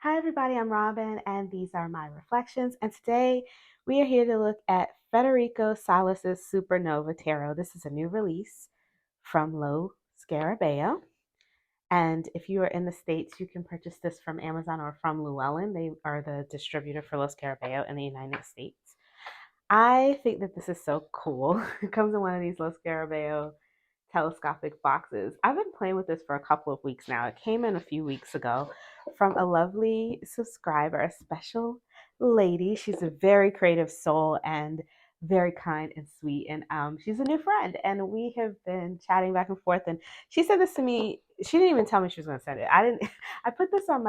Hi, everybody. I'm Robin, and these are my reflections. And today we are here to look at Federico Salas's Supernova Tarot. This is a new release from Lo Scarabeo. And if you are in the States, you can purchase this from Amazon or from Llewellyn. They are the distributor for Lo Scarabeo in the United States. I think that this is so cool. It comes in one of these Lo Scarabeo telescopic boxes. I've been playing with this for a couple of weeks now. It came in a few weeks ago from a lovely subscriber, a special lady. She's a very creative soul and very kind and sweet. And she's a new friend. And we have been chatting back and forth. And she said this to me. She didn't even tell me she was going to send it. I didn't. I put this on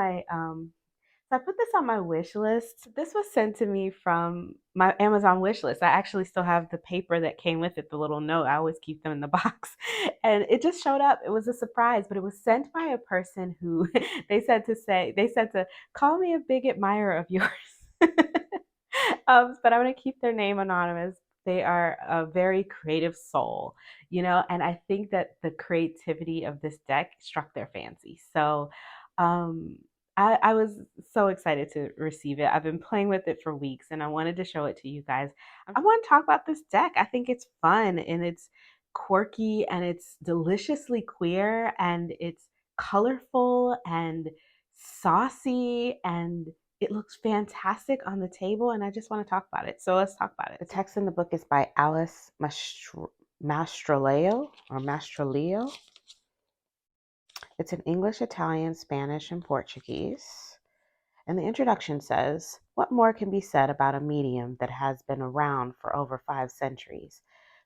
my wish list. This was sent to me from my Amazon wish list. I actually still have the paper that came with it, the little note. I always keep them in the box. And it just showed up. It was a surprise, but it was sent by a person who they said to call me a big admirer of yours. But I'm going to keep their name anonymous. They are a very creative soul, and I think that the creativity of this deck struck their fancy. So, um, I was so excited to receive it. I've been playing with it for weeks and I wanted to show it to you guys. I want to talk about this deck. I think it's fun and it's quirky and it's deliciously queer and it's colorful and saucy and it looks fantastic on the table and I just want to talk about it. So let's talk about it. The text in the book is by Alice Mastroleo or Mastroleo. It's in English, Italian, Spanish, and Portuguese. And the introduction says, what more can be said about a medium that has been around for over 5 centuries?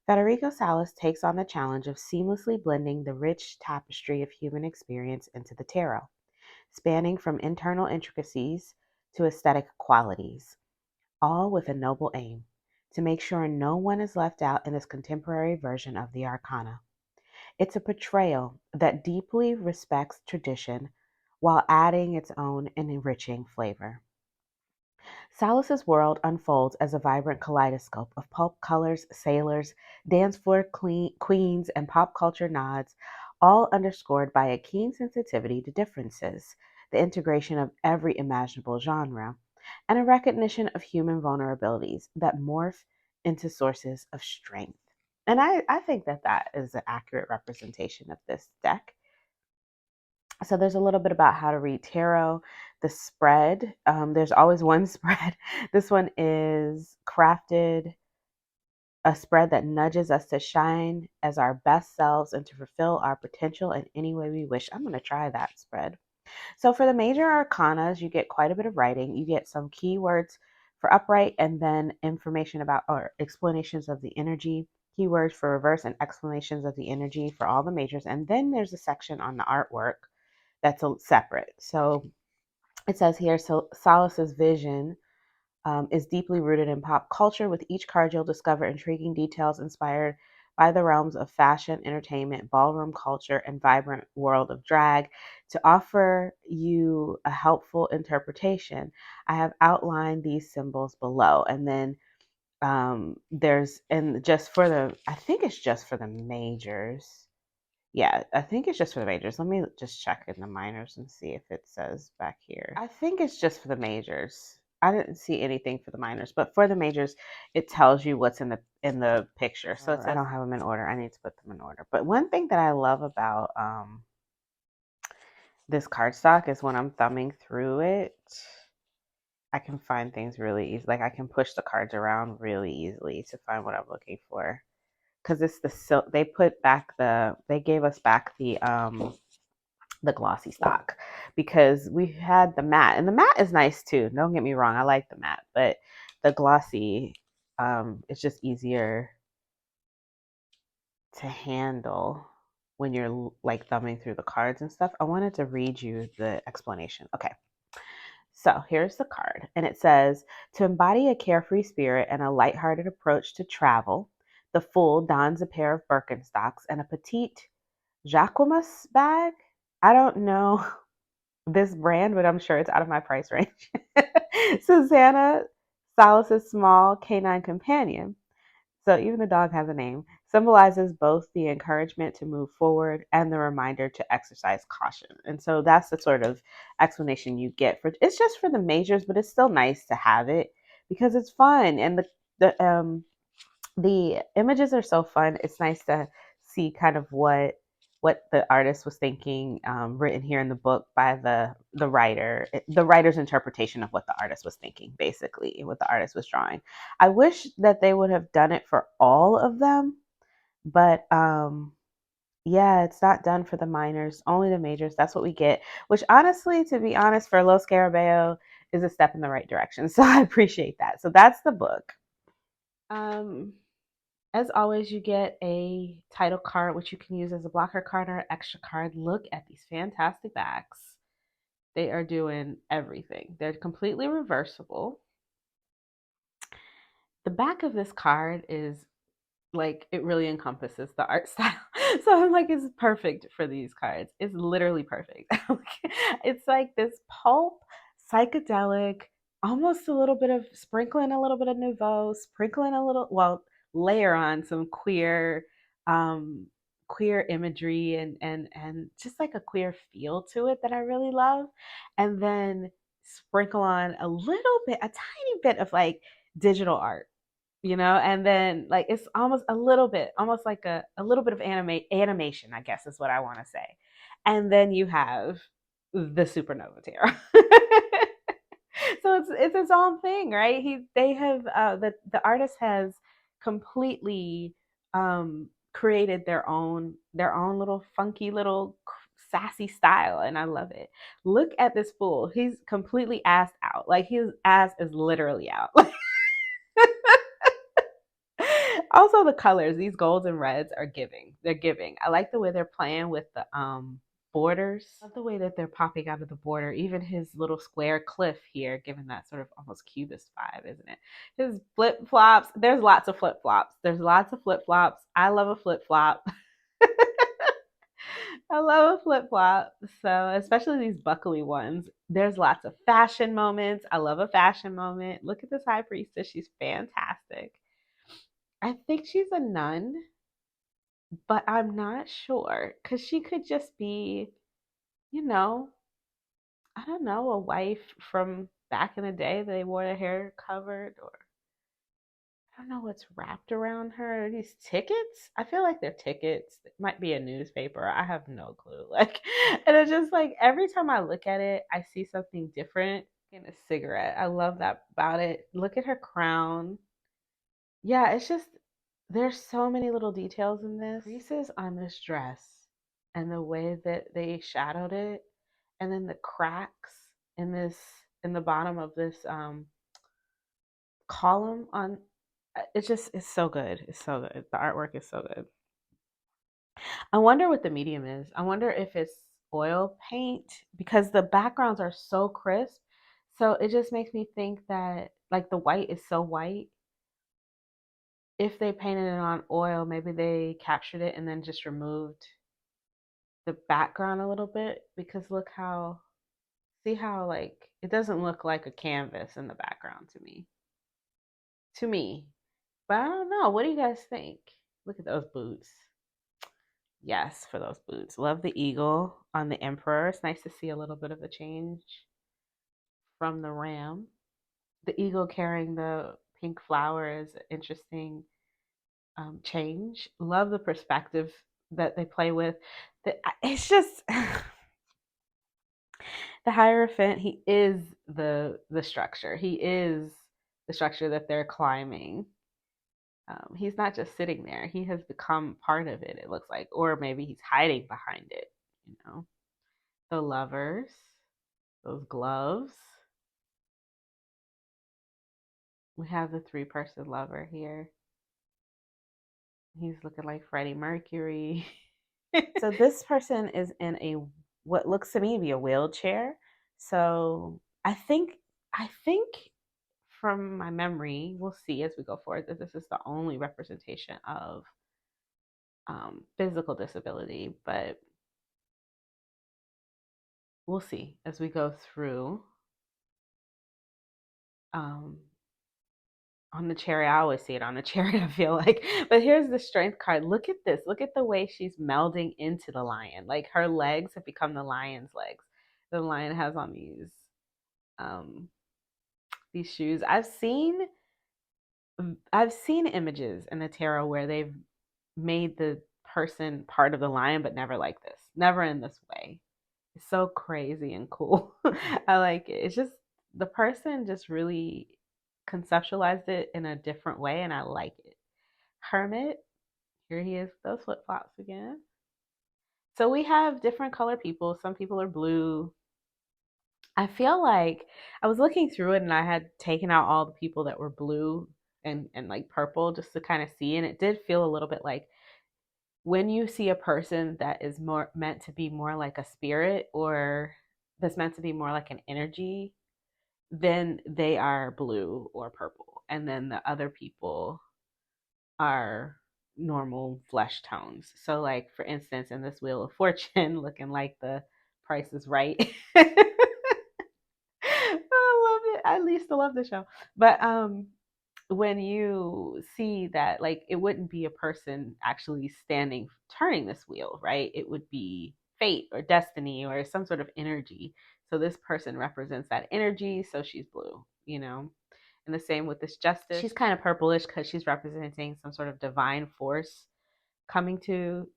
Federico Salas takes on the challenge of seamlessly blending the rich tapestry of human experience into the tarot, spanning from internal intricacies to aesthetic qualities, all with a noble aim, to make sure no one is left out in this contemporary version of the arcana. It's a portrayal that deeply respects tradition while adding its own and enriching flavor. Salas's world unfolds as a vibrant kaleidoscope of pulp colors, sailors, dance floor queens, and pop culture nods, all underscored by a keen sensitivity to differences, the integration of every imaginable genre, and a recognition of human vulnerabilities that morph into sources of strength. And I think that that is an accurate representation of this deck. So there's a little bit about how to read tarot. The spread, there's always one spread. This one is crafted, a spread that nudges us to shine as our best selves and to fulfill our potential in any way we wish. I'm going to try that spread. So for the major arcanas, you get quite a bit of writing. You get some keywords for upright and then information about or explanations of the energy, keywords for reverse and explanations of the energy for all the majors. And then there's a section on the artwork that's separate. So it says here, so Salas's vision is deeply rooted in pop culture. With each card, you'll discover intriguing details inspired by the realms of fashion, entertainment, ballroom culture, and vibrant world of drag. To offer you a helpful interpretation, I have outlined these symbols below. And then just for the, I think it's just for the majors. Yeah, I think it's just for the majors. Let me just check in the minors and see if it says back here. I think it's just for the majors. I didn't see anything for the minors, but for the majors, it tells you what's in the picture. So I don't have them in order. I need to put them in order. But one thing that I love about this cardstock is when I'm thumbing through it, I can find things really easy. Like I can push the cards around really easily to find what I'm looking for. Because it's the silk. They gave us back the glossy stock because we had the matte, and the matte is nice too. Don't get me wrong, I like the matte, but the glossy, it's just easier to handle when you're like thumbing through the cards and stuff. I wanted to read you the explanation. Okay. So here's the card, and it says, to embody a carefree spirit and a lighthearted approach to travel, the Fool dons a pair of Birkenstocks and a petite Jacquemus bag. I don't know this brand, but I'm sure it's out of my price range. Susanna, Salas's small canine companion. So even the dog has a name. symbolizes both the encouragement to move forward and the reminder to exercise caution. And so that's the sort of explanation you get for it's just for the majors, but it's still nice to have it because it's fun and the images are so fun. It's nice to see kind of what the artist was thinking, written here in the book by the writer, the writer's interpretation of what the artist was thinking, basically, what the artist was drawing. I wish that they would have done it for all of them, but yeah, it's not done for the minors, only the majors. That's what we get, which honestly, to be honest, for Los Scarabeo is a step in the right direction. So I appreciate that. So that's the book. Um, as always, you get a title card, which you can use as a blocker card or extra card. Look at these fantastic backs. They are doing everything. They're completely reversible. The back of this card is like, it really encompasses the art style. So I'm like, it's perfect for these cards. It's literally perfect. It's like this pulp, psychedelic, almost a little bit of sprinkling a little bit of nouveau, sprinkling a little, well, layer on some um, queer imagery and just like a queer feel to it that I really love. And then sprinkle on a little bit, a tiny bit of like digital art, and then like it's almost a little bit, almost like a little bit of animation, I guess is what I want to say. And then you have the Supernova Tarot. So it's its own thing, right? They have the artist has completely created their own little funky little sassy style, and I love it. Look at this fool. He's completely assed out. Like his ass is literally out. Also, the colors, these golds and reds are giving. They're giving. I like the way they're playing with the borders. I love the way that they're popping out of the border. Even his little square cliff here, giving that sort of almost cubist vibe, isn't it? His flip flops. There's lots of flip flops. There's lots of flip flops. I love a flip flop. I love a flip flop. So, especially these buckly ones. There's lots of fashion moments. I love a fashion moment. Look at this high priestess. She's fantastic. I think she's a nun, but I'm not sure because she could just be, you know, I don't know, a wife from back in the day. They wore their hair covered, or I don't know what's wrapped around her. Are these tickets? I feel like they're tickets. It might be a newspaper. I have no clue. Like, and it's just like every time I look at it, I see something different. In a cigarette. I love that about it. Look at her crown. Yeah, it's just there's so many little details in this. Creases on this dress and the way that they shadowed it, and then the cracks in the bottom of this column on it's so good. It's so good. The artwork is so good. I wonder what the medium is. I wonder if it's oil paint because the backgrounds are so crisp. So it just makes me think that like the white is so white, if they painted it on oil, maybe they captured it and then just removed the background a little bit because see how like it doesn't look like a canvas in the background to me. To me. But I don't know. What do you guys think? Look at those boots. Yes, for those boots. Love the eagle on the emperor. It's nice to see a little bit of a change from the ram. The eagle carrying the pink flower is an interesting change. Love the perspective that they play with. It's just the Hierophant. He is the structure. He is the structure that they're climbing. He's not just sitting there. He has become part of it. It looks like, or maybe he's hiding behind it. You know, the lovers, those gloves. We have the three-person lover here. He's looking like Freddie Mercury. So this person is in a what looks to me to be a wheelchair. So I think from my memory, we'll see as we go forward that this is the only representation of physical disability, but we'll see as we go through. Um, on the chariot. I always see it on the chariot, I feel like. But here's the strength card. Look at this. Look at the way she's melding into the lion. Like her legs have become the lion's legs. The lion has on um these shoes. I've seen images in the tarot where they've made the person part of the lion, but never like this. Never in this way. It's so crazy and cool. I like it. It's just the person just really conceptualized it in a different way, and I like it. Hermit, here he is with those flip flops again. So we have different color people. Some people are blue. I feel like I was looking through it and I had taken out all the people that were blue and like purple just to kind of see. And it did feel a little bit like when you see a person that is more meant to be more like a spirit or that's meant to be more like an energy, then they are blue or purple. And then the other people are normal flesh tones. So, like, for instance, in this Wheel of Fortune, looking like the Price is Right. I love it. I used to love the show. But when you see that, like, it wouldn't be a person actually standing turning this wheel, right? It would be fate or destiny or some sort of energy. So this person represents that energy, so she's blue, you know. And the same with this justice. She's kind of purplish because she's representing some sort of divine force coming to,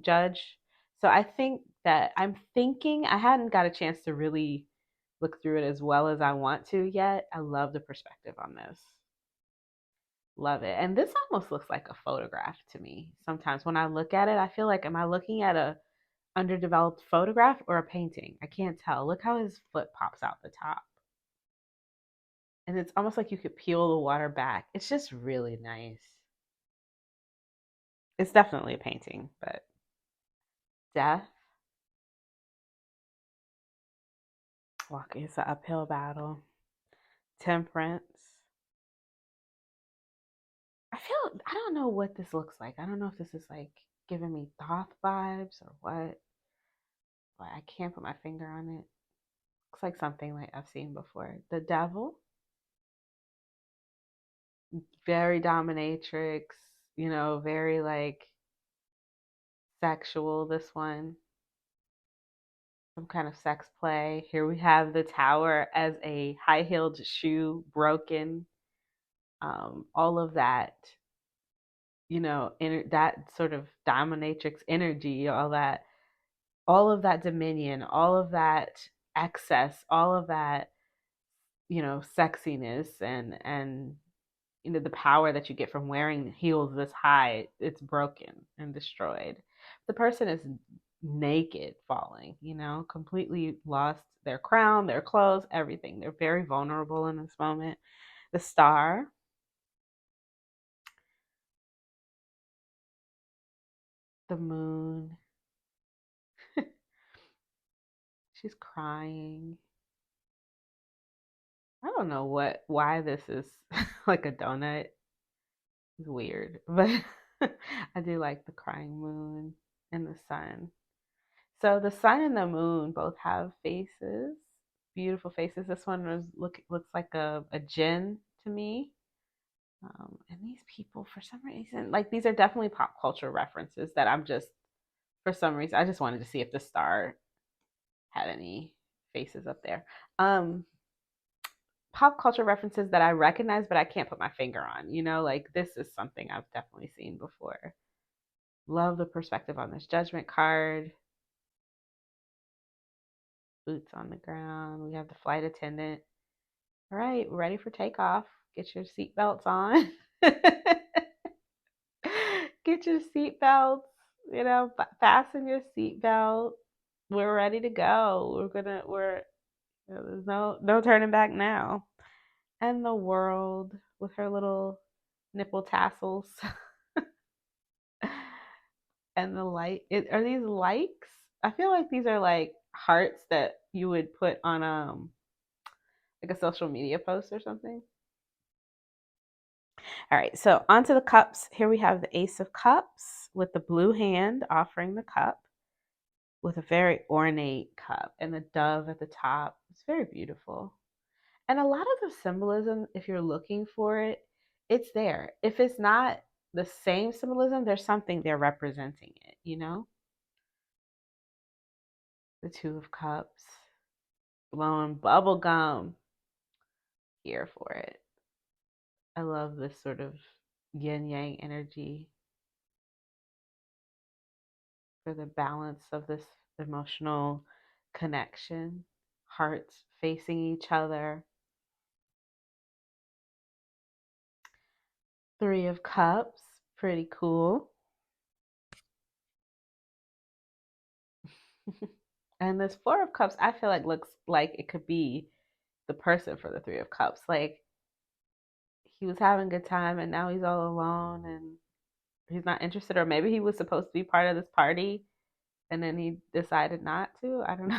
judge. So I think that I'm thinking I hadn't got a chance to really look through it as well as I want to yet. I love the perspective on this. Love it. And this almost looks like a photograph to me. Sometimes when I look at it, I feel like, am I looking at a underdeveloped photograph or a painting? I can't tell. Look how his foot pops out the top. And it's almost like you could peel the water back. It's just really nice. It's definitely a painting, but death, walking, it's an uphill battle. Temperance. I don't know what this looks like. I don't know if this is like giving me Thoth vibes or what. But I can't put my finger on it. Looks like something like I've seen before. The devil, very dominatrix, very like sexual, this one. Some kind of sex play. Here we have the tower as a high-heeled shoe broken. All of that, that sort of dominatrix energy, all of that dominion, all of that excess, all of that, sexiness and the power that you get from wearing heels this high, it's broken and destroyed. The person is naked falling, completely lost their crown, their clothes, everything. They're very vulnerable in this moment. The star, the moon, she's crying. I don't know why this is like a donut. It's weird, but I do like the crying moon and the sun. So the sun and the moon both have faces, beautiful faces. This one looks like a djinn to me. And these people, for some reason, like these are definitely pop culture references that for some reason, I just wanted to see if the star had any faces up there. Pop culture references that I recognize, but I can't put my finger on. Like this is something I've definitely seen before. Love the perspective on this judgment card. Boots on the ground. We have the flight attendant. All right, we're ready for takeoff. Get your seatbelts on. Get your seatbelts. Fasten your seatbelt. We're ready to go. There's no turning back now. And the world with her little nipple tassels. And the light. Are these likes? I feel like these are like hearts that you would put on like a social media post or something. All right, so onto the cups. Here we have the Ace of Cups with the blue hand offering the cup with a very ornate cup and the dove at the top. It's very beautiful. And a lot of the symbolism, if you're looking for it, it's there. If it's not the same symbolism, there's something there representing it, you know? The Two of Cups, blowing bubble gum, here for it. I love this sort of yin yang energy for the balance of this emotional connection, hearts facing each other. Three of Cups, pretty cool. And this Four of Cups, I feel like looks like it could be the person for the Three of Cups. Like he was having a good time and now he's all alone and he's not interested, or maybe he was supposed to be part of this party and then he decided not to. I don't know.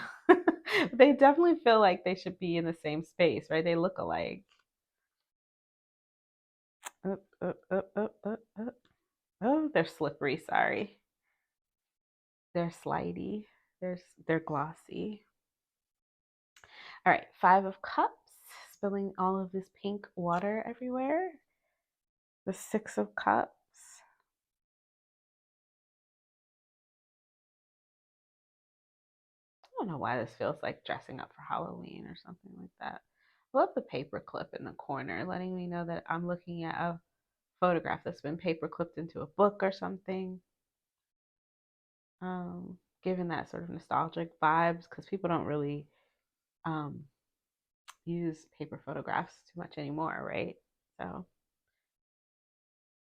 They definitely feel like they should be in the same space, right? They look alike. Up, up, up, up, up, up. Oh, they're slippery. Sorry, they're slidey. They're glossy. All right, Five of Cups. Spilling all of this pink water everywhere. The Six of Cups. I don't know why this feels like dressing up for Halloween or something like that. I love the paper clip in the corner, letting me know that I'm looking at a photograph that's been paper clipped into a book or something. Giving that sort of nostalgic vibes because people don't really um, use paper photographs too much anymore, right? So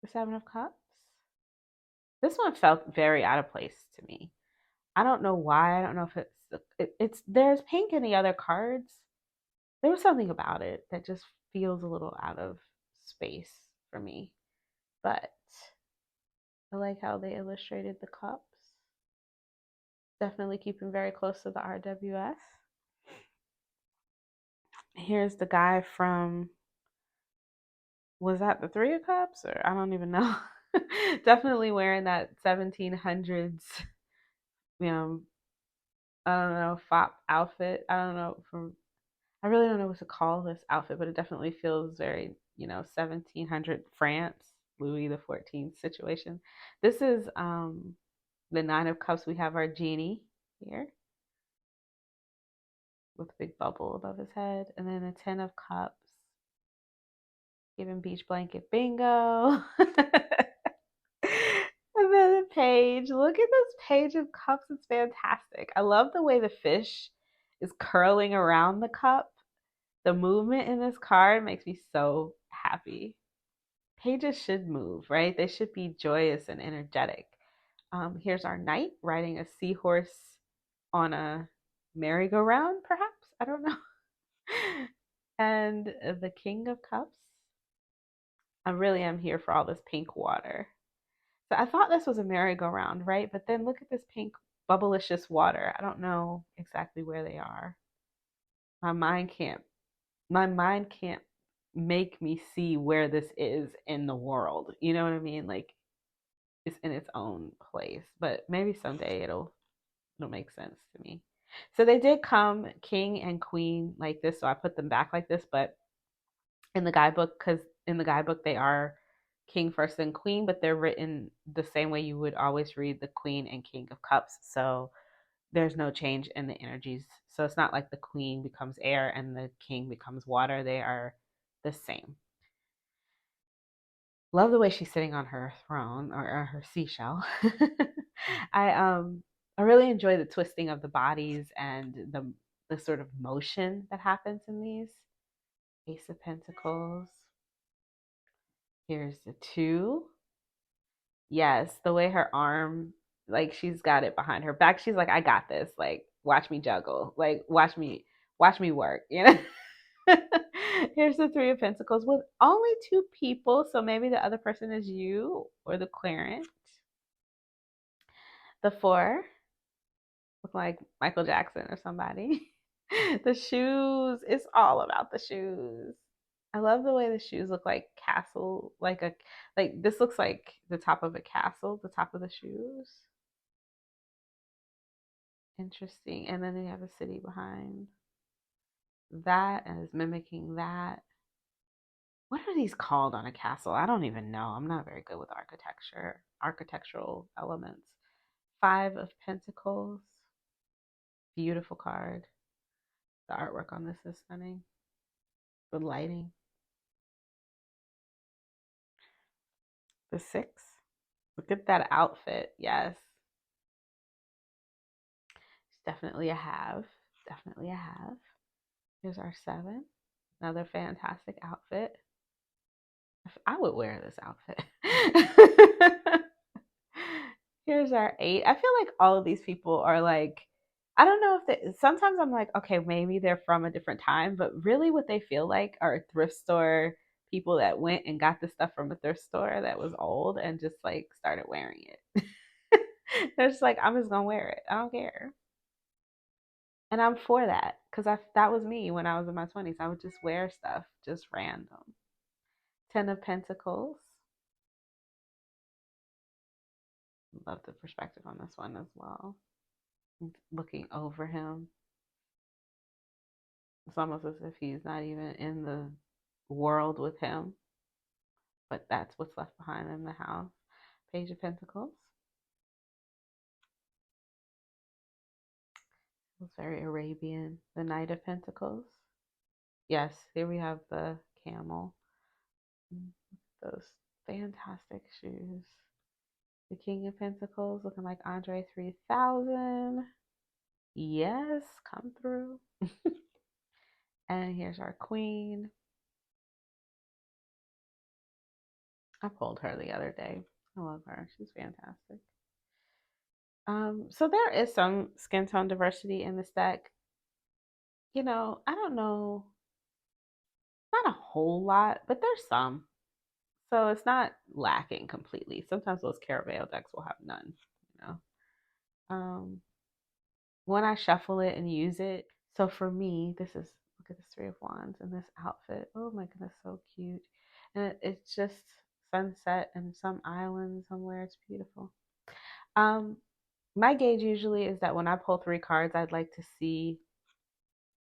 the Seven of Cups. This one felt very out of place to me. I don't know why. I don't know if it's there's pink in the other cards. There was something about it that just feels a little out of space for me. But I like how they illustrated the cups. Definitely keeping very close to the RWS. Here's the guy from, was that the Three of Cups? Or I don't even know. Definitely wearing that 1700s, you know, I don't know, fop outfit. I don't know from, I really don't know what to call this outfit, but it definitely feels very, 1700 France, Louis the 14th situation. This is the Nine of Cups. We have our genie here with a big bubble above his head, and then the Ten of Cups, giving beach blanket bingo. And then the page. Look at this page of cups. It's fantastic. I love the way the fish is curling around the cup. The movement in this card makes me so happy. Pages should move, right? They should be joyous and energetic. Here's our knight riding a seahorse on a merry-go-round, perhaps. I don't know. And the King of Cups. I really am here for all this pink water. So I thought this was a merry-go-round, right? But then look at this pink bubblicious water. I don't know exactly where they are. My mind can't my mind can't make me see where this is in the world. You know what I mean? Like it's in its own place. But maybe someday it'll make sense to me. So they did come king and queen like this, so I put them back like this, but in the guidebook, because in the guidebook they are king first and queen, but they're written the same way you would always read the queen and king of cups. So there's no change in the energies. So it's not like the queen becomes air and the king becomes water. They are the same. Love the way she's sitting on her throne or her seashell. I I really enjoy the twisting of the bodies and the sort of motion that happens in these. Ace of Pentacles. Here's the two. Yes, the way her arm, like she's got it behind her back. She's like, I got this. Like, watch me juggle. Like, watch me work. You know. Here's the Three of Pentacles with only two people, so maybe the other person is you or the querent. The Four, look like Michael Jackson or somebody. The shoes, it's all about the shoes. I love the way the shoes look like castle, like this looks like the top of a castle, the top of the shoes. Interesting. And then they have a city behind. that and is mimicking that. What are these called on a castle? I don't even know. I'm not very good with architectural elements. Five of Pentacles. Beautiful card. The artwork on this is stunning. The lighting. The Six. Look at that outfit. Yes. It's definitely a have. Definitely a have. Here's our Seven. Another fantastic outfit. I would wear this outfit. Here's our Eight. I feel like all of these people are like, I don't know if they, sometimes I'm like, okay, maybe they're from a different time, but really what they feel like are thrift store people that went and got the stuff from a thrift store that was old and just like started wearing it. They're just like, I'm just gonna wear it. I don't care. And I'm for that because that was me when I was in my 20s. I would just wear stuff, just random. Ten of Pentacles. Love the perspective on this one as well. Looking over him. It's almost as if he's not even in the world with him, but that's what's left behind in the house. Page of Pentacles. It's very Arabian. The Knight of Pentacles. Yes, here we have the camel. Those fantastic shoes. The King of Pentacles looking like Andre 3000. Yes, come through. And here's our Queen. I pulled her the other day. I love her. She's fantastic. So there is some skin tone diversity in this deck. You know, I don't know, not a whole lot, but there's some. So it's not lacking completely. Sometimes those Caravelle decks will have none, you know. When I shuffle it and use it, so for me, this is, look at this Three of Wands and this outfit. Oh my goodness, so cute. And it's just sunset and some island somewhere. It's beautiful. Um, my gauge usually is that when I pull three cards, I'd like to see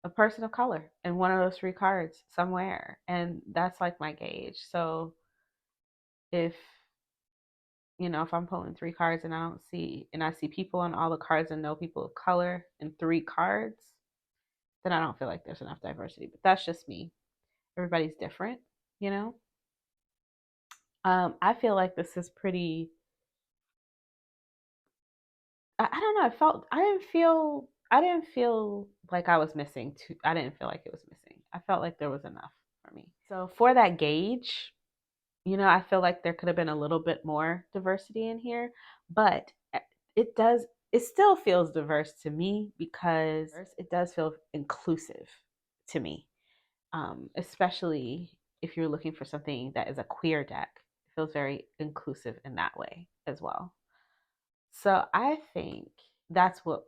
a person of color in one of those three cards somewhere. And that's like my gauge. So if, you know, if I'm pulling three cards and I see people on all the cards and no people of color in three cards, then I don't feel like there's enough diversity. But that's just me. Everybody's different, you know? I feel like this is pretty, I don't know. I didn't feel like I was missing too. I didn't feel like it was missing. I felt like there was enough for me. So for that gauge, you know, I feel like there could have been a little bit more diversity in here, but it does, it still feels diverse to me because it does feel inclusive to me, especially if you're looking for something that is a queer deck. It feels very inclusive in that way as well. So I think that's what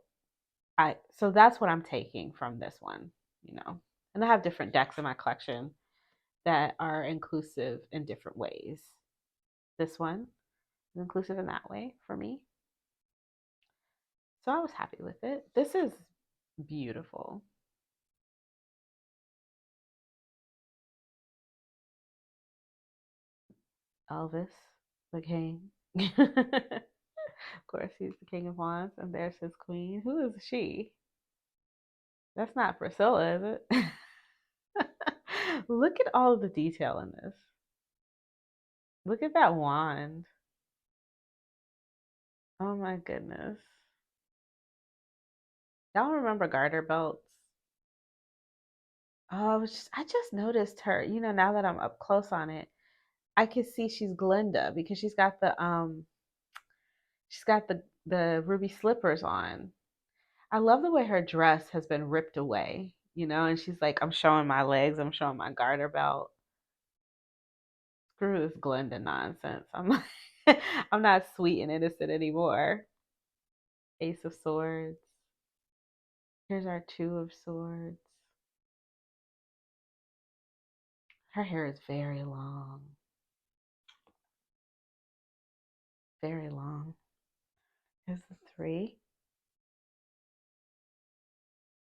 that's what I'm taking from this one, you know. And I have different decks in my collection that are inclusive in different ways. This one is inclusive in that way for me. So I was happy with it. This is beautiful. Elvis, the king. Of course, he's the king of wands, and there's his queen. Who is she? That's not Priscilla, is it? Look at all of the detail in this. Look at that wand. Oh my goodness. Y'all remember garter belts? Oh, I just noticed her. You know, now that I'm up close on it, I can see she's Glinda because she's got the ruby slippers on. I love the way her dress has been ripped away, you know, and she's like, I'm showing my legs, I'm showing my garter belt. Screw this Glinda nonsense. I'm like, I'm not sweet and innocent anymore. Ace of Swords. Here's our Two of Swords. Her hair is very long. Very long. Here's the Three.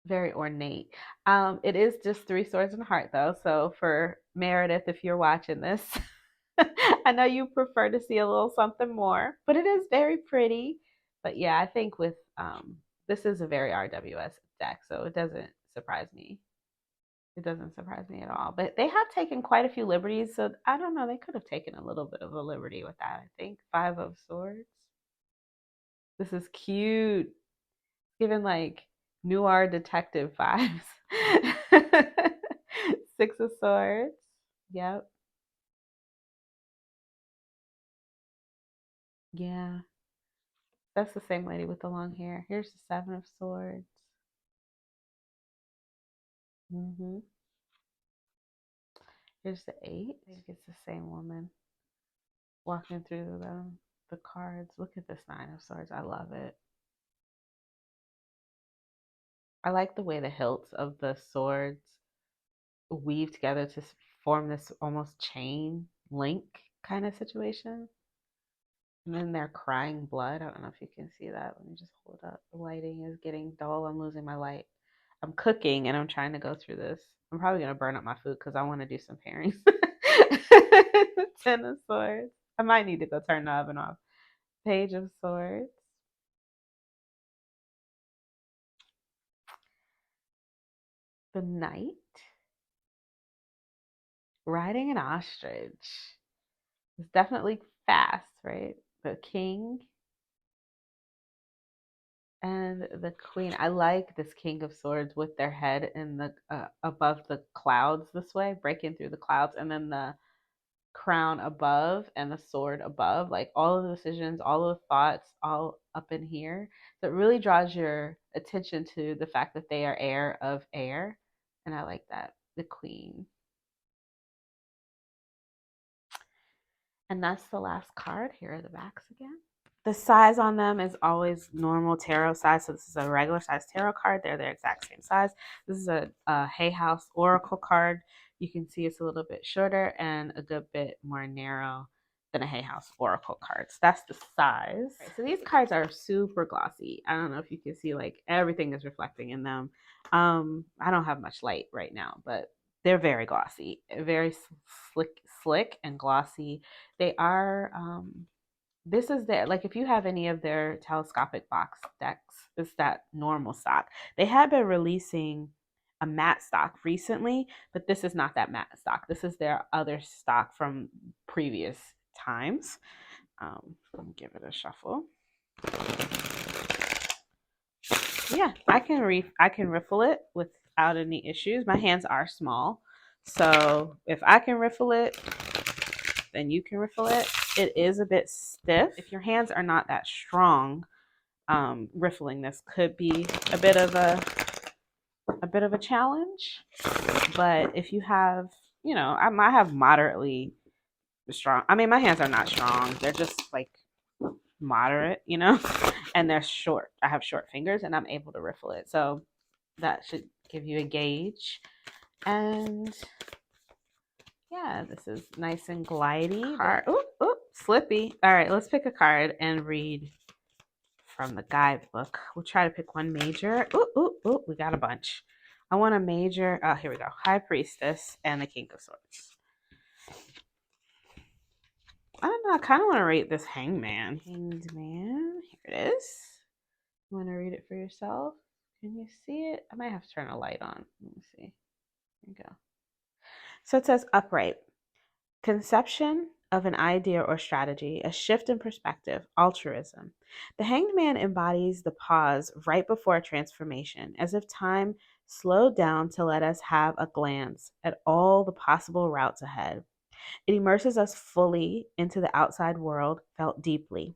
very ornate. It is just three swords and a heart though. So for Meredith, if you're watching this, I know you prefer to see a little something more, but it is very pretty. But yeah, I think with this is a very RWS deck, so it doesn't surprise me. It doesn't surprise me at all. But they have taken quite a few liberties, so I don't know. They could have taken a little bit of a liberty with that. I think Five of Swords. This is cute, given like noir detective vibes. Six of Swords. Yep. Yeah. That's the same lady with the long hair. Here's the Seven of Swords. Here's the Eight. I think it's the same woman walking through the cards. Look at this Nine of Swords. I love it. I like the way the hilts of the swords weave together to form this almost chain link kind of situation. And then they're crying blood. I don't know if you can see that. Let me just hold up. The lighting is getting dull. I'm losing my light. I'm cooking and I'm trying to go through this. I'm probably going to burn up my food because I want to do some pairings. Ten of Swords. I might need to go turn the oven off. Page of Swords. The Knight. Riding an ostrich. It's definitely fast, right? The King and the Queen. I like this King of Swords with their head in the above the clouds this way, breaking through the clouds, and then the crown above and the sword above. Like all of the decisions, all of the thoughts, all up in here. So it really draws your attention to the fact that they are heir of air, and I like that. The Queen. And that's the last card. Here are the backs again. The size on them is always normal tarot size. So this is a regular size tarot card. They're the exact same size. This is a Hay House Oracle card. You can see it's a little bit shorter and a good bit more narrow than a Hay House Oracle card. So that's the size. Right, so these cards are super glossy. I don't know if you can see, like everything is reflecting in them. I don't have much light right now, but they're very glossy, very slick and glossy. They are this is their, like if you have any of their telescopic box decks, it's that normal stock. They have been releasing a matte stock recently, but this is not that matte stock. This is their other stock from previous times. Let me give it a shuffle. Yeah, I can riffle it without any issues. My hands are small, so if I can riffle it, then you can riffle it. It is a bit stiff. If your hands are not that strong, riffling this could be a bit of a challenge. But if you have, I have moderately strong. I mean, my hands are not strong. They're just like moderate, and they're short. I have short fingers, and I'm able to riffle it. So that should give you a gauge. And yeah, this is nice and glidey. Oop, slippy. All right, let's pick a card and read from the guidebook. We'll try to pick one major. Ooh, we got a bunch. I want a major. Oh, here we go. High Priestess and the King of Swords. I don't know. I kind of want to read this Hangman. Hanged Man. Here it is. You want to read it for yourself? Can you see it? I might have to turn a light on. Let me see. Here we go. So it says upright. Conception of an idea or strategy, a shift in perspective, altruism. The Hanged Man embodies the pause right before a transformation, as if time slowed down to let us have a glance at all the possible routes ahead. It immerses us fully into the outside world, felt deeply.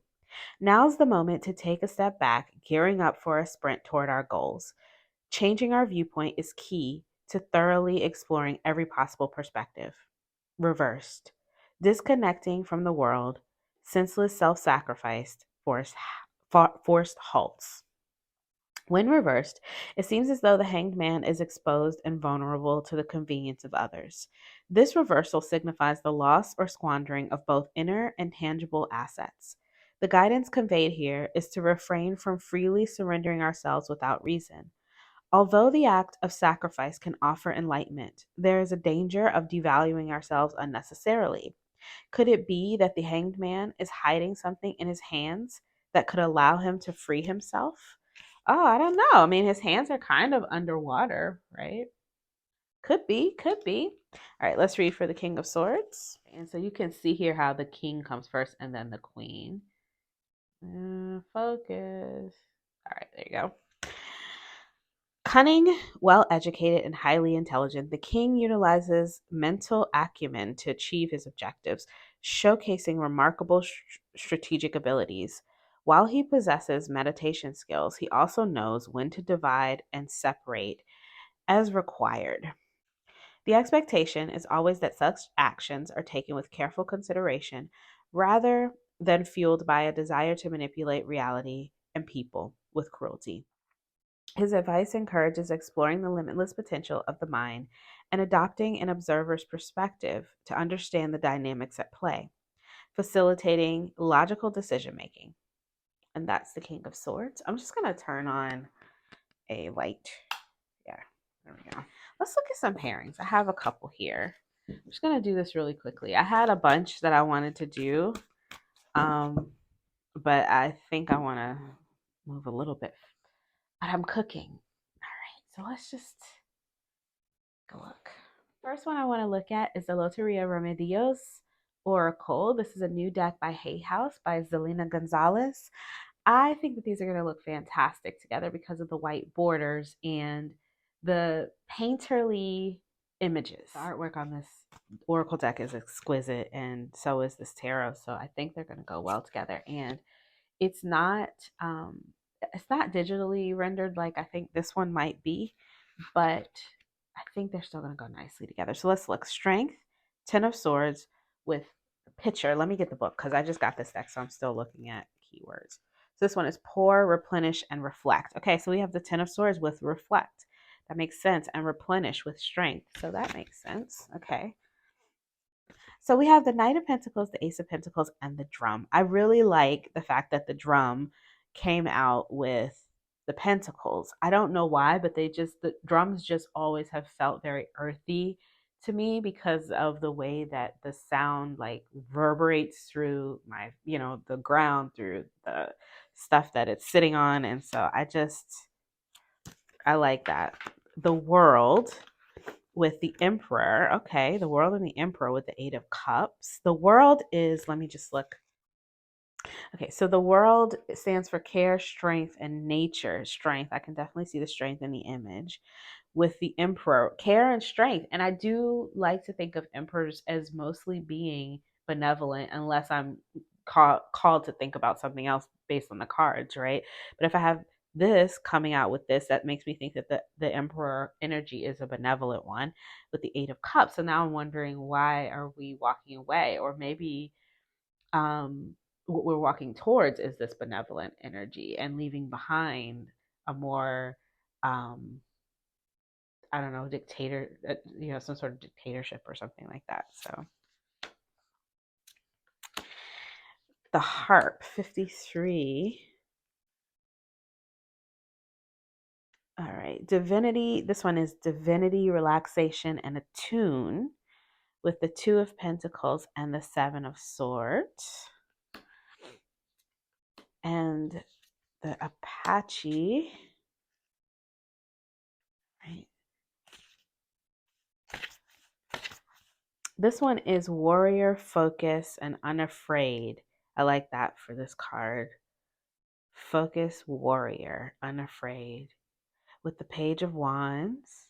Now's the moment to take a step back, gearing up for a sprint toward our goals. Changing our viewpoint is key to thoroughly exploring every possible perspective. Reversed. Disconnecting from the world, senseless self-sacrifice, forced halts. When reversed, it seems as though the hanged man is exposed and vulnerable to the convenience of others. This reversal signifies the loss or squandering of both inner and tangible assets. The guidance conveyed here is to refrain from freely surrendering ourselves without reason. Although the act of sacrifice can offer enlightenment, there is a danger of devaluing ourselves unnecessarily. Could it be that the hanged man is hiding something in his hands that could allow him to free himself? Oh, I don't know. I mean, his hands are kind of underwater, right? Could be, could be. All right, let's read for the King of Swords. And so you can see here how the king comes first and then the queen. Focus. All right, there you go. Cunning, well educated, and highly intelligent, the king utilizes mental acumen to achieve his objectives, showcasing remarkable strategic abilities. While he possesses meditation skills, he also knows when to divide and separate as required. The expectation is always that such actions are taken with careful consideration rather than fueled by a desire to manipulate reality and people with cruelty. His advice encourages exploring the limitless potential of the mind and adopting an observer's perspective to understand the dynamics at play, facilitating logical decision making. And that's the King of Swords. I'm just going to turn on a light. Yeah, there we go. Let's look at some pairings. I have a couple here. I'm just going to do this really quickly. I had a bunch that I wanted to do, but I think I want to move a little bit. But I'm cooking. All right, so let's just go look. First one I want to look at is the Loteria Remedios Oracle. This is a new deck by Hay House by Zelina Gonzalez. I think that these are going to look fantastic together because of the white borders and the painterly images. The artwork on this Oracle deck is exquisite, and so is this tarot. So I think they're going to go well together. And it's not digitally rendered like I think this one might be, but I think they're still going to go nicely together. So let's look. Strength, Ten of Swords with picture. Let me get the book because I just got this deck, so I'm still looking at keywords. So this one is pour, replenish, and reflect. Okay, so we have the Ten of Swords with reflect. That makes sense. And replenish with strength. So that makes sense. Okay. So we have the Knight of Pentacles, the Ace of Pentacles, and the drum. I really like the fact that the drum came out with the pentacles. I don't know why, but the drums just always have felt very earthy to me because of the way that the sound like reverberates through the ground, through the stuff that it's sitting on. And so I like that. The World with the Emperor. Okay, the World and the Emperor with the Eight of Cups. The World is, let me just look. Okay, so the World stands for care, strength, and nature. Strength. I can definitely see the strength in the image. With the Emperor, care and strength. And I do like to think of emperors as mostly being benevolent, unless I'm called to think about something else based on the cards, right? But if I have this coming out with this, that makes me think that the Emperor energy is a benevolent one with the Eight of Cups. So now I'm wondering, why are we walking away? Or maybe what we're walking towards is this benevolent energy and leaving behind a more I don't know, some sort of dictatorship or something like that. So the harp, 53. All right, divinity. This one is divinity, relaxation, and attune with the Two of Pentacles and the Seven of Swords. And the Apache, right? This one is warrior, focus, and unafraid. I like that for this card. Focus, warrior, unafraid. With the Page of Wands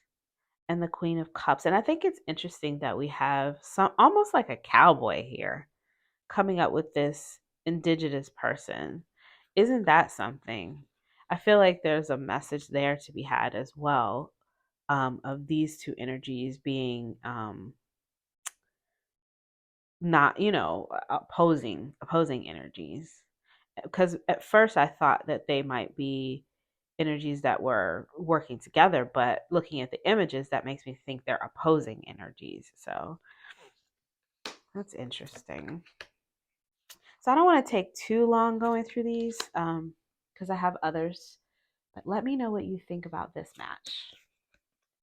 and the Queen of Cups. And I think it's interesting that we have some almost like a cowboy here coming up with this indigenous person. Isn't that something? I feel like there's a message there to be had as well, of these two energies being not, opposing energies. Because at first I thought that they might be energies that were working together, but looking at the images, that makes me think they're opposing energies. So that's interesting. So I don't want to take too long going through these because I have others But let me know what you think about this match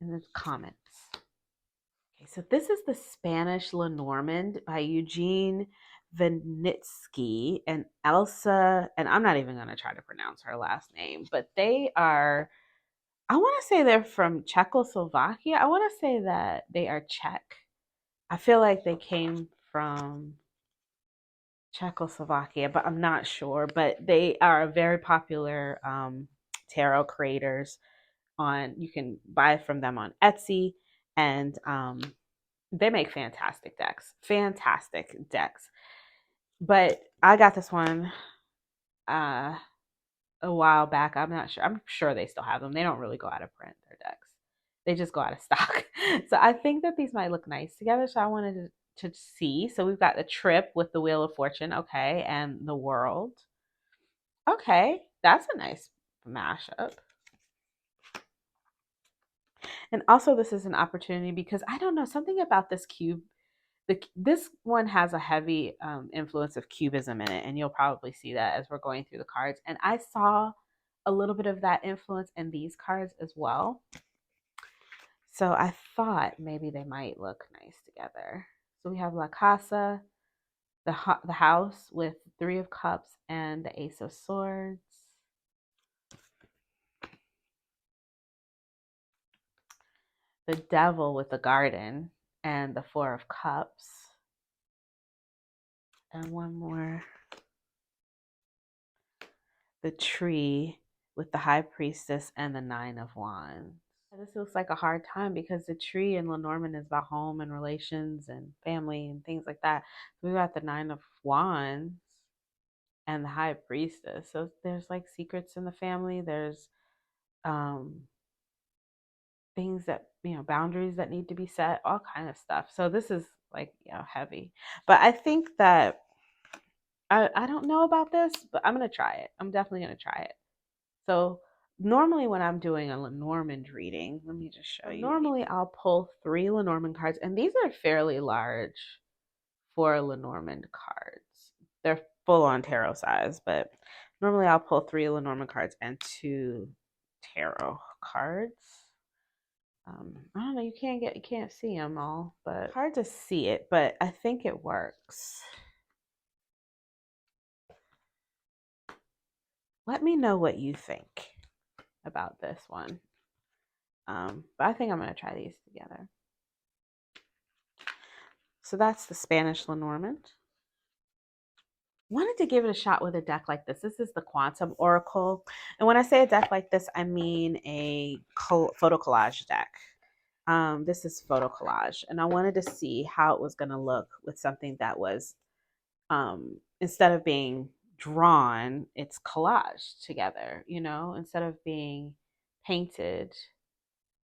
in the comments. Okay, so this is the Spanish Lenormand by Eugene Vinitsky and Elsa, and I'm not even going to try to pronounce her last name, but they are, I want to say they're from Czechoslovakia. I want to say that they are Czech. I feel like they came from Czechoslovakia, but I'm not sure. But they are very popular tarot creators. You can buy from them on Etsy, and they make fantastic decks. But I got this one a while back. I'm sure they still have them. They don't really go out of print, their decks. They just go out of stock. So I think that these might look nice together. So I wanted to see. So we've got the Trip with the Wheel of Fortune, okay, and the World. Okay, that's a nice mashup. And also this is an opportunity because I don't know, something about this cube. This one has a heavy influence of cubism in it, and you'll probably see that as we're going through the cards. And I saw a little bit of that influence in these cards as well. So I thought maybe they might look nice together. So we have La Casa, the house with 3 of Cups and the Ace of Swords. The Devil with the Garden and the 4 of Cups. And one more. The Tree with the High Priestess and the 9 of Wands. This looks like a hard time because the Tree in Lenormand is about home and relations and family and things like that. We got the 9 of Wands and the High Priestess. So there's like secrets in the family. There's things that, boundaries that need to be set, all kind of stuff. So this is like, heavy. But I think that I don't know about this, but I'm going to try it. I'm definitely going to try it. So normally when I'm doing a Lenormand reading, let me just show you. Normally I'll pull 3 Lenormand cards, and these are fairly large for Lenormand cards. They're full on tarot size, but normally I'll pull 3 Lenormand cards and 2 tarot cards. I don't know, you can't see them all, but hard to see it, but I think it works. Let me know what you think about this one. But I think I'm going to try these together. So that's the Spanish Lenormand. Wanted to give it a shot with a deck like this. This is the Quantum Oracle. And when I say a deck like this, I mean a photo collage deck. This is photo collage. And I wanted to see how it was going to look with something that was, instead of being drawn, it's collaged together, instead of being painted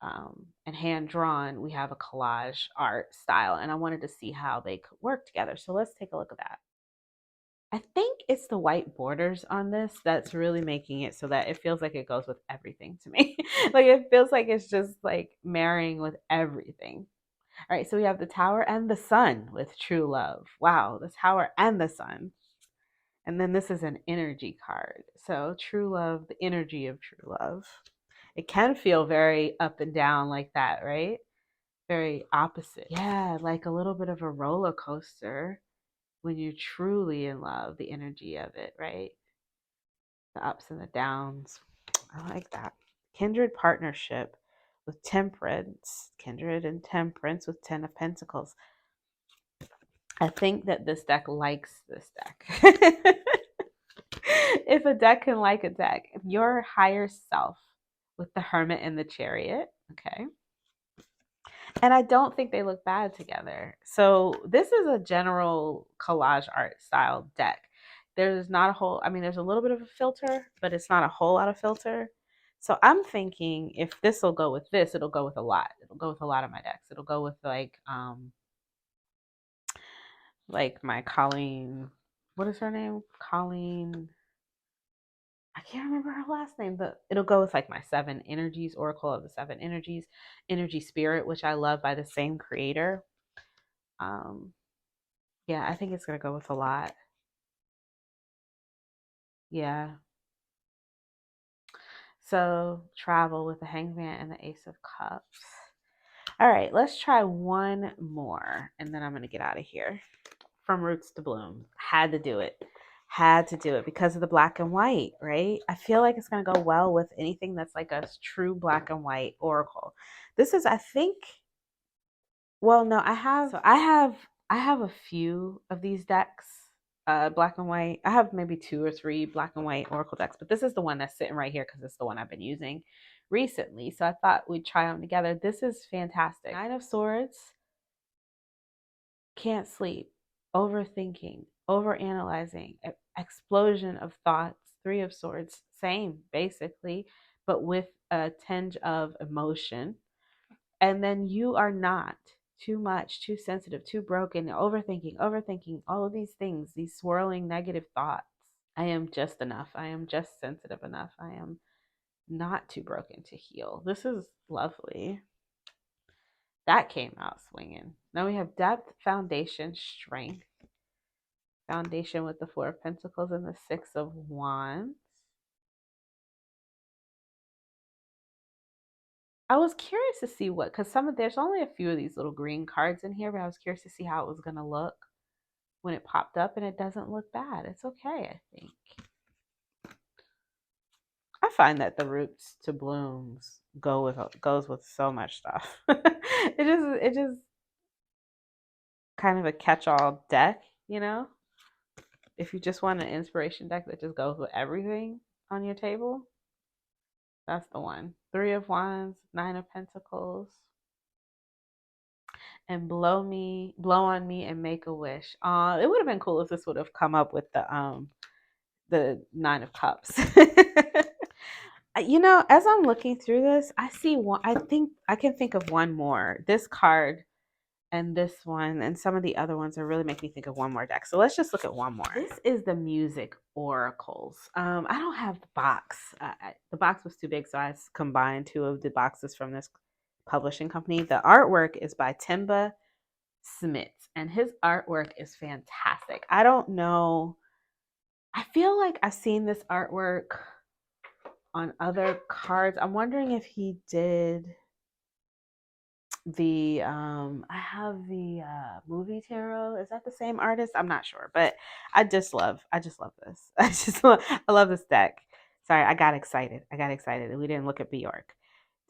and hand drawn, we have a collage art style, and I wanted to see how they could work together. So let's take a look at that. I think it's the white borders on this that's really making it so that it feels like it goes with everything to me. Like it feels like it's just like marrying with everything. All right, so we have the Tower and the Sun with True Love. Wow, the Tower and the Sun. And then this is an energy card. So True Love, the energy of true love. It can feel very up and down like that, right? Very opposite. Yeah, like a little bit of a roller coaster when you're truly in love, the energy of it, right? The ups and the downs. I like that. Kindred partnership with temperance. Kindred and temperance with 10 of Pentacles. I think that this deck likes this deck. If a deck can like a deck, if your higher self with the Hermit and the Chariot, okay. And I don't think they look bad together. So this is a general collage art style deck. There's not a whole, there's a little bit of a filter, but it's not a whole lot of filter. So I'm thinking if this will go with this, it'll go with a lot. It'll go with a lot of my decks. It'll go with like my Colleen, what is her name? Colleen, I can't remember her last name, but it'll go with like my 7 energies, Oracle of the 7 energies, Energy Spirit, which I love, by the same creator. Yeah, I think it's gonna go with a lot. Yeah. So travel with the Hangman and the Ace of Cups. All right, let's try one more, and then I'm going to get out of here. From Roots to Bloom. Had to do it. Had to do it because of the black and white, right? I feel like it's going to go well with anything that's like a true black and white oracle. This is, I think, well, no, I have a few of these decks, black and white. I have maybe 2 or 3 black and white oracle decks, but this is the one that's sitting right here because it's the one I've been using recently. So I thought we'd try them together. This is fantastic. Nine of Swords, can't sleep, overthinking, overanalyzing, explosion of thoughts. 3 of Swords, same basically, but with a tinge of emotion. And then you are not too much, too sensitive, too broken, overthinking, all of these things, these swirling negative thoughts. I am just enough. I am just sensitive enough. I am not too broken to heal. This is lovely. That came out swinging. Now we have depth, foundation, strength. Foundation with the 4 of Pentacles and the 6 of Wands. I was curious to see what, because there's only a few of these little green cards in here, but I was curious to see how it was going to look when it popped up, and it doesn't look bad. It's okay, I think. I find that the Roots to Blooms goes with so much stuff. it just kind of a catch-all deck, you know? If you just want an inspiration deck that just goes with everything on your table, that's the one. 3 of Wands, 9 of Pentacles. And blow on me and make a wish. It would have been cool if this would have come up with the 9 of Cups. You know, as I'm looking through this, I see one. I think I can think of one more. This card and this one and some of the other ones are really making me think of one more deck. So let's just look at one more. This is the Music Oracles. I don't have the box. The box was too big, so I combined 2 of the boxes from this publishing company. The artwork is by Timba Smits, and his artwork is fantastic. I don't know. I feel like I've seen this artwork on other cards. I'm wondering if he did the I have the movie tarot. Is that the same artist? I'm not sure, but I just love this. I love this deck. Sorry, I got excited. We didn't look at Bjork.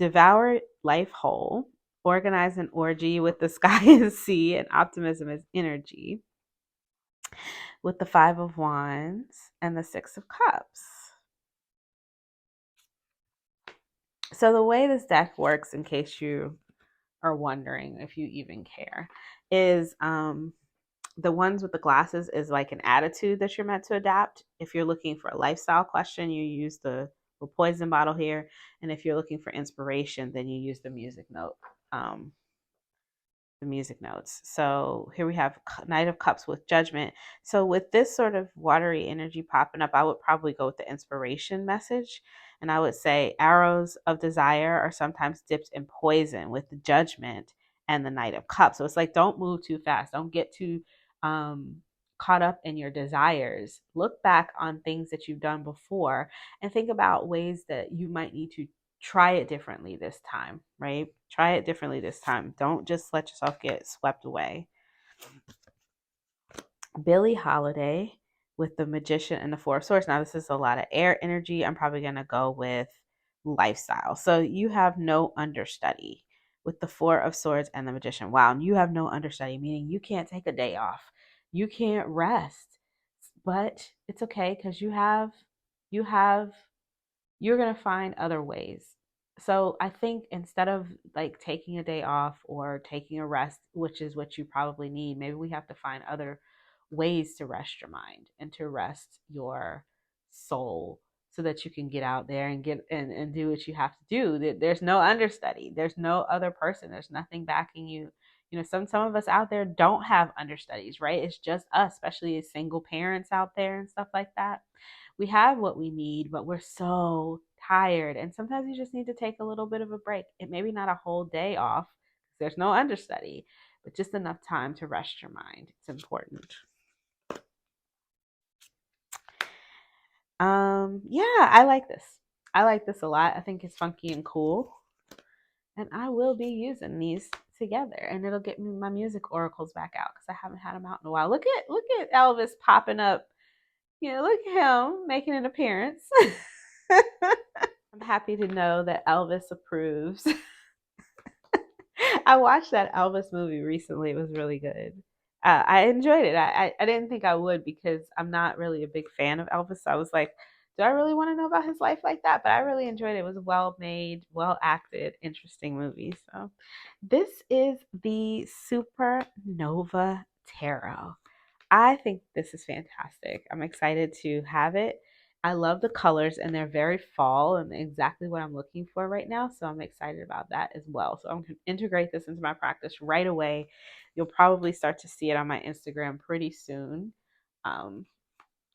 Devour life whole. Organize an orgy with the sky and sea, and optimism as energy. With the 5 of Wands and the 6 of Cups. So the way this deck works, in case you are wondering if you even care, is the ones with the glasses is like an attitude that you're meant to adapt. If you're looking for a lifestyle question, you use the poison bottle here. And if you're looking for inspiration, then you use the music note. The music notes. So here we have Knight of Cups with Judgment. So with this sort of watery energy popping up, I would probably go with the inspiration message. And I would say arrows of desire are sometimes dipped in poison with the Judgment and the Knight of Cups. So it's like, don't move too fast. Don't get too caught up in your desires. Look back on things that you've done before and think about ways that you might need to try it differently this time, right? Try it differently this time. Don't just let yourself get swept away. Billie Holiday with the Magician and the 4 of Swords. Now, this is a lot of air energy. I'm probably going to go with lifestyle. So you have no understudy with the 4 of Swords and the Magician. Wow, you have no understudy, meaning you can't take a day off. You can't rest. But it's okay because you're going to find other ways. So I think instead of like taking a day off or taking a rest, which is what you probably need, maybe we have to find other ways to rest your mind and to rest your soul so that you can get out there and get and do what you have to do. There's no understudy. There's no other person. There's nothing backing you. You know, some of us out there don't have understudies, right? It's just us, especially as single parents out there and stuff like that. We have what we need, but we're so tired. And sometimes you just need to take a little bit of a break. It maybe not a whole day off, because there's no understudy, but just enough time to rest your mind. It's important. Yeah, I like this. I like this a lot. I think it's funky and cool. And I will be using these together, and it'll get me my music oracles back out because I haven't had them out in a while. Look at Elvis popping up. You know, look at him making an appearance. I'm happy to know that Elvis approves. I watched that Elvis movie recently. It was really good. I enjoyed it. I didn't think I would because I'm not really a big fan of Elvis. So I was like, do I really want to know about his life like that? But I really enjoyed it. It was a well made, well acted, interesting movie. So this is the Supernova Tarot. I think this is fantastic. I'm excited to have it. I love the colors and they're very fall and exactly what I'm looking for right now. So I'm excited about that as well. So I'm going to integrate this into my practice right away. You'll probably start to see it on my Instagram pretty soon.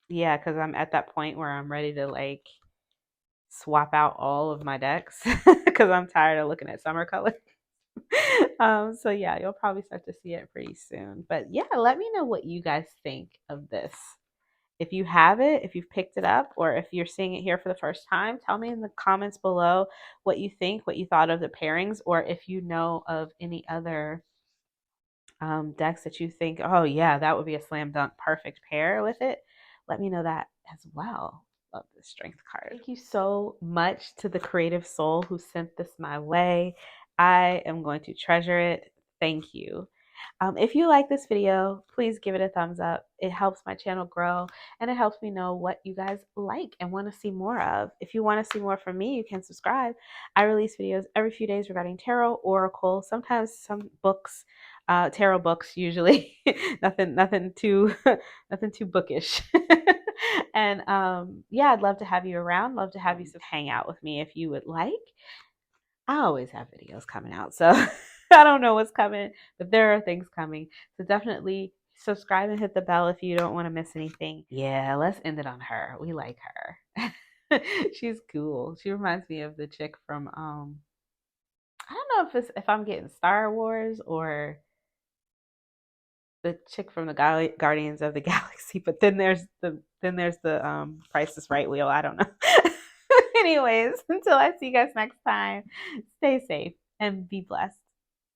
Yeah, because I'm at that point where I'm ready to like swap out all of my decks because I'm tired of looking at summer colors. So yeah, you'll probably start to see it pretty soon. But yeah, let me know what you guys think of this. If you have it, if you've picked it up, or if you're seeing it here for the first time, tell me in the comments below what you think, what you thought of the pairings, or if you know of any other decks that you think, oh yeah, that would be a slam dunk perfect pair with it. Let me know that as well. Love this strength card. Thank you so much to the creative soul who sent this my way. I am going to treasure it. Thank you. If you like this video, please give it a thumbs up. It helps my channel grow and it helps me know what you guys like and want to see more of. If you want to see more from me, you can subscribe. I release videos every few days regarding tarot, oracle, sometimes some books, tarot books usually. nothing too nothing too bookish. And yeah, I'd love to have you around. Love to have you hang out with me if you would like. I always have videos coming out, so I don't know what's coming, but there are things coming. So definitely subscribe and hit the bell if you don't want to miss anything. Yeah, let's end it on her. We like her. She's cool. She reminds me of the chick from I don't know if I'm getting Star Wars or the chick from the Guardians of the Galaxy, but then there's the Price is Right wheel. I don't know. Anyways, until I see you guys next time, stay safe and be blessed.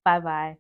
Bye bye.